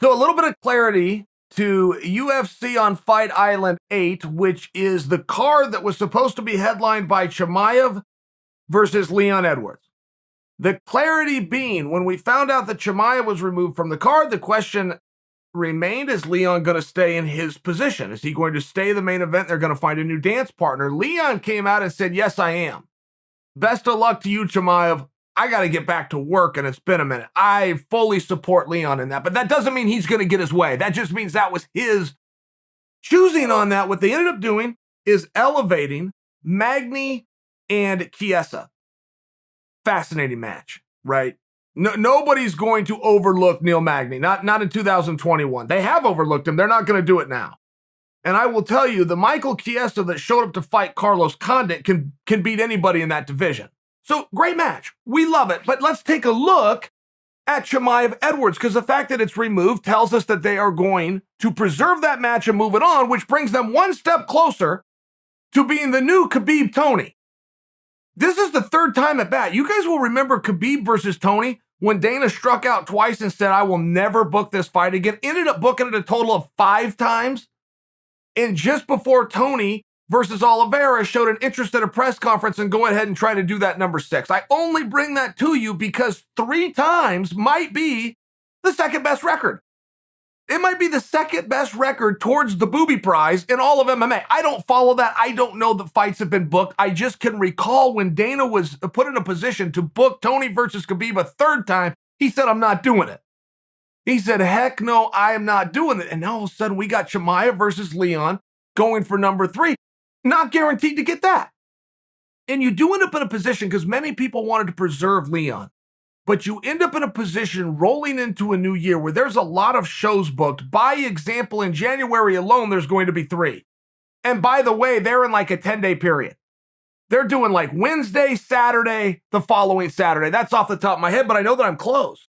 So a little bit of clarity to UFC on Fight Island 8, which is the card that was supposed to be headlined by Chimaev versus Leon Edwards. The clarity being, when we found out that Chimaev was removed from the card, the question remained, is Leon going to stay in his position? Is he going to stay the main event? They're going to find a new dance partner. Leon came out and said, yes, I am. Best of luck to you, Chimaev. I got to get back to work, and it's been a minute. I fully support Leon in that, but that doesn't mean he's going to get his way. That just means that was his choosing on that. What they ended up doing is elevating Magny and Chiesa. Fascinating match, right? Nobody's going to overlook Neil Magny, not in 2021. They have overlooked him. They're not going to do it now. And I will tell you, the Michael Chiesa that showed up to fight Carlos Condit can beat anybody in that division. So, great match. We love it. But let's take a look at Chimaev Edwards, because the fact that it's removed tells us that they are going to preserve that match and move it on, which brings them one step closer to being the new Khabib Tony. This is the third time at bat. You guys will remember Khabib versus Tony when Dana struck out twice and said, I will never book this fight again. Ended up booking it a total of 5 times. And just before Tony versus Oliveira showed an interest at a press conference and go ahead and try to do that number 6. I only bring that to you because 3 times might be the second best record. It might be the second best record towards the booby prize in all of MMA. I don't follow that. I don't know that fights have been booked. I just can recall when Dana was put in a position to book Tony versus Khabib a 3rd time, he said, I'm not doing it. He said, heck no, I am not doing it. And now all of a sudden we got Chimaev versus Leon going for number 3. Not guaranteed to get that. And you do end up in a position, because many people wanted to preserve Leon, but you end up in a position rolling into a new year where there's a lot of shows booked. By example, in January alone, there's going to be 3. And by the way, they're in like a 10-day period. They're doing like Wednesday, Saturday, the following Saturday. That's off the top of my head, but I know that I'm close.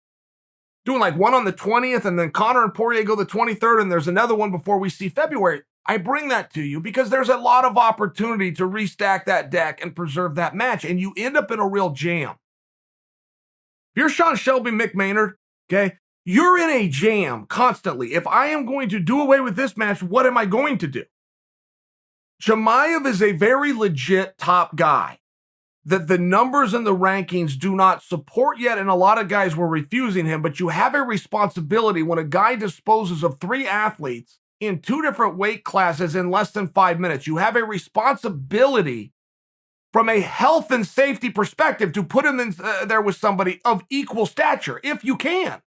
Doing like one on the 20th, and then Conor and Poirier go the 23rd, and there's another one before we see February. I bring that to you because there's a lot of opportunity to restack that deck and preserve that match, and you end up in a real jam. If you're Sean Shelby McMaynard, okay, you're in a jam constantly. If I am going to do away with this match, what am I going to do? Chimaev is a very legit top guy that the numbers and the rankings do not support yet, and a lot of guys were refusing him, but you have a responsibility when a guy disposes of 3 athletes in 2 different weight classes in less than 5 minutes. You have a responsibility from a health and safety perspective to put him in there with somebody of equal stature, if you can.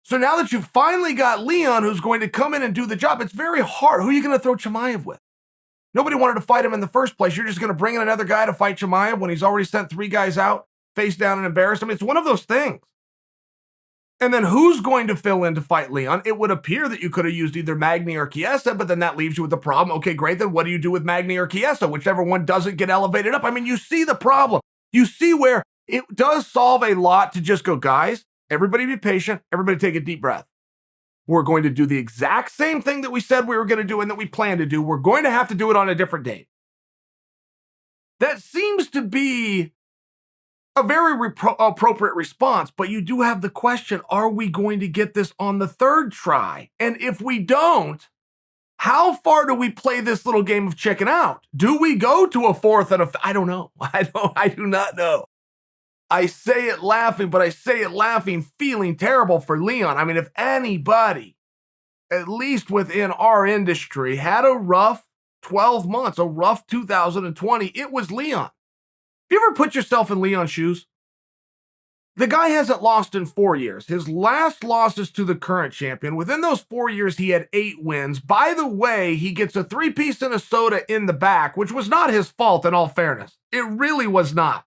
So now that you've finally got Leon who's going to come in and do the job, it's very hard. Who are you going to throw Chimaev with? Nobody wanted to fight him in the first place. You're just going to bring in another guy to fight Chimaev when he's already sent 3 guys out, face down and embarrassed him. It's one of those things. And then who's going to fill in to fight Leon? It would appear that you could have used either Magny or Chiesa, but then that leaves you with the problem. Okay, great. Then what do you do with Magny or Chiesa? Whichever one doesn't get elevated up. I mean, you see the problem. You see where it does solve a lot to just go, guys, everybody be patient. Everybody take a deep breath. We're going to do the exact same thing that we said we were going to do and that we plan to do. We're going to have to do it on a different date. That seems to be a very appropriate response, but you do have the question, are we going to get this on the 3rd try? And if we don't, how far do we play this little game of chicken out? Do we go to a 4th and I don't know. I do not know. I say it laughing, but I say it laughing, feeling terrible for Leon. I mean, if anybody, at least within our industry, had a rough 12 months, a rough 2020, it was Leon. You ever put yourself in Leon's shoes? The guy hasn't lost in 4 years. His last loss is to the current champion. Within those 4 years, he had 8 wins. By the way, he gets a 3-piece and a soda in the back, which was not his fault in all fairness. It really was not.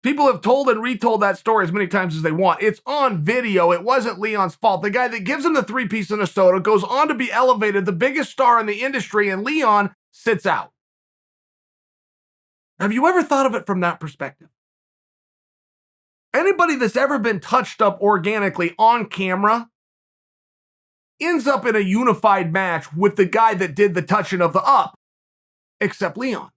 People have told and retold that story as many times as they want. It's on video. It wasn't Leon's fault. The guy that gives him the 3-piece and a soda goes on to be elevated, the biggest star in the industry, and Leon sits out. Have you ever thought of it from that perspective? Anybody that's ever been touched up organically on camera ends up in a unified match with the guy that did the touching of the up, except Leon,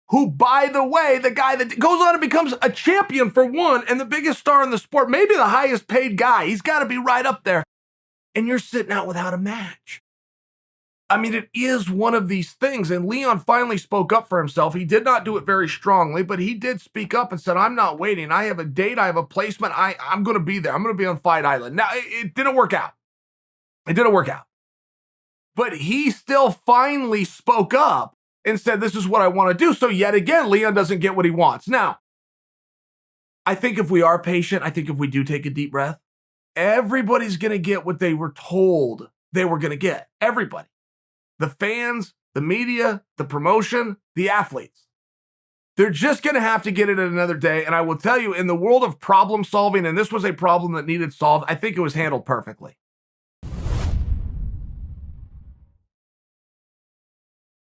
who, by the way, the guy that goes on and becomes a champion for one and the biggest star in the sport, maybe the highest paid guy. He's got to be right up there. and you're sitting out without a match. I mean, it is one of these things. And Leon finally spoke up for himself. He did not do it very strongly, but he did speak up and said, I'm not waiting. I have a date. I have a placement. I'm going to be there. I'm going to be on Fight Island. Now, it didn't work out. It didn't work out. But he still finally spoke up and said, this is what I want to do. So yet again, Leon doesn't get what he wants. Now, I think if we are patient, I think if we do take a deep breath, everybody's going to get what they were told they were going to get. Everybody. The fans, the media, the promotion, the athletes. They're just going to have to get it another day. And I will tell you, in the world of problem solving, and this was a problem that needed solved, I think it was handled perfectly.